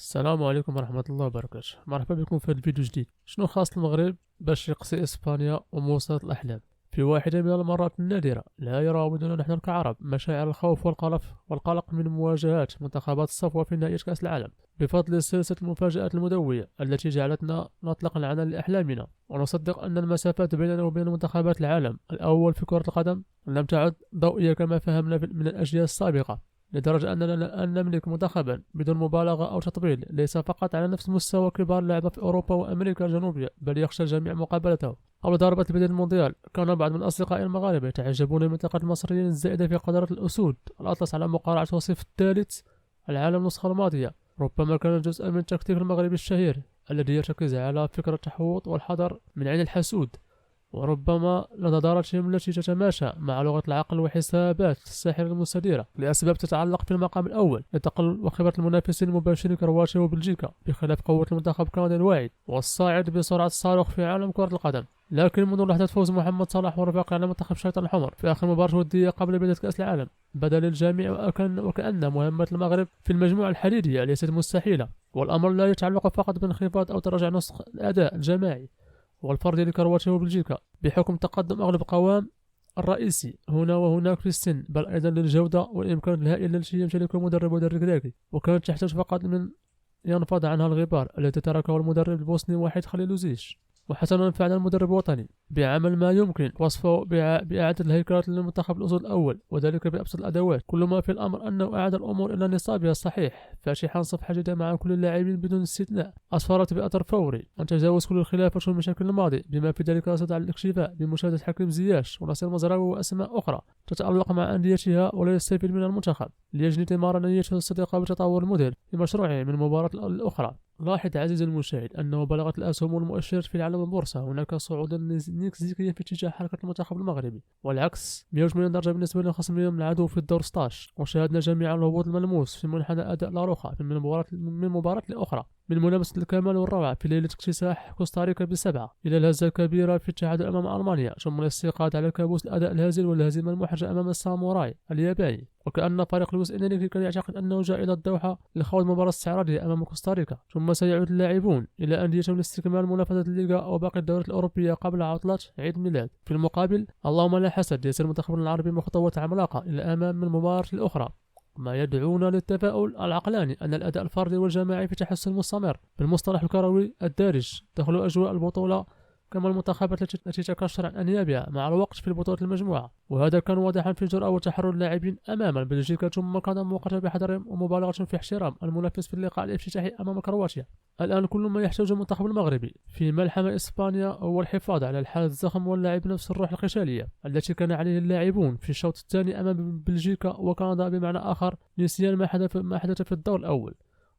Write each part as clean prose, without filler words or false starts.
السلام عليكم ورحمة الله وبركاته. مرحبا بكم في هذا الفيديو جديد. شنو خاص المغرب باش يقصي اسبانيا وموصلة الاحلام؟ في واحدة من المرات النادرة لا يراودنا نحن كعرب مشاعر الخوف والقلق من مواجهة منتخبات الصفوة في نهائيات كأس العالم، بفضل سلسلة المفاجآت المدوية التي جعلتنا نطلق العنان لأحلامنا ونصدق أن المسافات بيننا وبين منتخبات العالم الأول في كرة القدم لم تعد ضوئية كما فهمنا من الأجيال السابقة، لدرجة أننا الآن نملك منتخبا بدون مبالغة أو تطبيل ليس فقط على نفس مستوى كبار اللعبة في أوروبا وأمريكا الجنوبية، بل يخشى الجميع مقابلته. قبل ضربة بداية المونديال كان بعض من أصدقائي المغاربة يتعجبون من طاقة المصريين الزائدة في قدرة الأسود الأطلس على مقارعة وصيف الثالث العالم النسخة الماضية. ربما كان جزءا من التكتيك المغربي الشهير الذي يرتكز على فكرة التحوط والحذر من عين الحسود، وربما لنظراتهم التي تتماشى مع لغة العقل وحسابات الساحرة المستديرة لأسباب تتعلق في المقام الأول لتقل وخبرة المنافسين المباشرين كرواتيا وبلجيكا، بخلاف قوة المنتخب كندا الواعد والصاعد بسرعة الصاروخ في عالم كرة القدم. لكن منذ لحظة فوز محمد صلاح ورفاقه على منتخب الشيطان الحمر في آخر مباراة ودية قبل بداية كأس العالم، بدا للجميع وكأن مهمة المغرب في المجموعة الحديدية ليست مستحيلة، والأمر لا يتعلق فقط بانخفاض أو تراجع نسخ الأداء الجماعي والفردي لكرواتيا وبلجيكا بحكم تقدم أغلب القوام الرئيسي هنا وهناك في السن، بل أيضا للجودة والإمكان الهائل التي يمتلكه المدرب ودرك، وكانت تحتاج فقط من ينفض عنها الغبار الذي تركه المدرب البوسني وحيد خليلوزيش. وحسنا فعل المدرب الوطني بعمل ما يمكن وصفه بإعادة الهيكلة للمنتخب الأسود الأول، وذلك بأبسط الأدوات. كل ما في الأمر أنه أعاد الأمور إلى نصابها الصحيح، فاتحا صفحة جديدة مع كل اللاعبين بدون استثناء، أسفرت بأثر فوري عن تجاوز كل الخلافات والمشاكل الماضي، بما في ذلك صدع الاكتفاء بمشاهدة حكيم زياش ونصير مزراوي وأسماء أخرى تتألق مع أنديتها ولا يستفيد من المنتخب ليجني ثمار نيته الصديقة بتطور الموديل في مشروعه من مباراة الأخرى. لاحظ عزيزي المشاهد أنه بلغت الأسهم والمؤشرات في العالم البورصة هناك صعودا نيكزيكيا في اتجاه حركة المنتخب المغربي، والعكس 180 درجة بالنسبة لخصمهم العدو في الدور 16. وشاهدنا جميعا الهبوط الملموس في منحنى أداء لاروخا من مباراة لأخرى، من ملامسة الكمال والروعة في ليلة اكتساح كوستاريكا ب7 إلى الهزة الكبيرة في التعادل أمام ألمانيا، ثم الاستيقاظ على كابوس الأداء الهازل والهزيمة المحرجة أمام الساموراي الياباني. وكأن فريق لويس إنريكي كان يعتقد أنه جاء إلى الدوحة لخوض مباراة استعراضية أمام كوستاريكا، ثم سيعود اللاعبون إلى أنديتهم لاستكمال منافسة الليغا وباقي الدورات الأوروبية قبل عطلة عيد الميلاد. في المقابل اللهم لا حسد، يسير المنتخب العربي بخطوات عملاقة إلى الأمام من مباراة الأخرى، ما يدعونا للتفاؤل العقلاني أن الأداء الفردي والجماعي في تحسن مستمر بالمصطلح الكروي الدارج تخلو أجواء البطولة كما المنتخبات التي تكشر عن أنيابها مع الوقت في البطولة المجموعة، وهذا كان واضحا في الجرأة وتحرر اللاعبين أمام بلجيكا، ثم كان موقتا بحذرهم ومبالغة في احترام المنافس في اللقاء الافتتاحي أمام كرواتيا. الآن كل ما يحتاجه المنتخب المغربي في ملحمة إسبانيا هو الحفاظ على الحالة الزخم واللاعب نفس الروح القتالية التي كان عليه اللاعبون في الشوط الثاني أمام بلجيكا وكندا، بمعنى آخر نسيان ما حدث في الدور الأول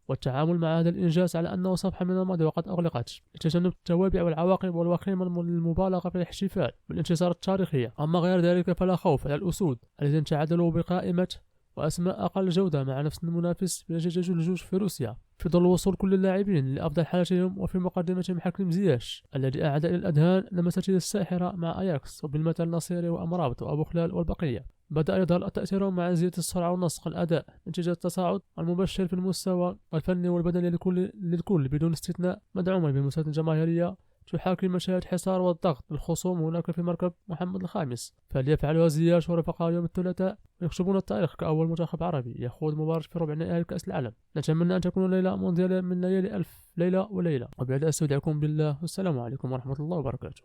والتعامل مع هذا الإنجاز على أنه صفحة من الماضي وقد أغلقت، لتجنب التوابع والعواقب والوخيمة المبالغة في الاحتفال بالانتصارات التاريخية. أما غير ذلك فلا خوف على الأسود الذين تعادلوا بقائمة وأسماء أقل جودة مع نفس المنافس بنتيجة الجوج في روسيا، في ظل وصول كل اللاعبين لأفضل حالتهم، وفي مقدمتهم حكيم زياش الذي أعاد إلى الأذهان لمساته الساحرة مع أياكس وبالمثل نصيري وأمرابط وأبو خلال والبقية. بدأ يظهر التأثير مع زيادة السرعة ونسق الأداء نتيجة التصاعد المبشر في المستوى الفني والبدني للكل بدون استثناء، مدعوما بمساندة جماهيرية تحاكي مشاهد حصار والضغط الخصوم هناك في مركب محمد الخامس. فليفعلها زياش ورفقاء يوم الثلاثاء ويكتبون التاريخ كأول منتخب عربي يخوض مباراة في ربع نهائي كأس العالم. نتمنى أن تكون ليلة مونديال من ليالي ألف ليلة وليلة، وبهذا أستودعكم بالله، والسلام عليكم ورحمة الله وبركاته.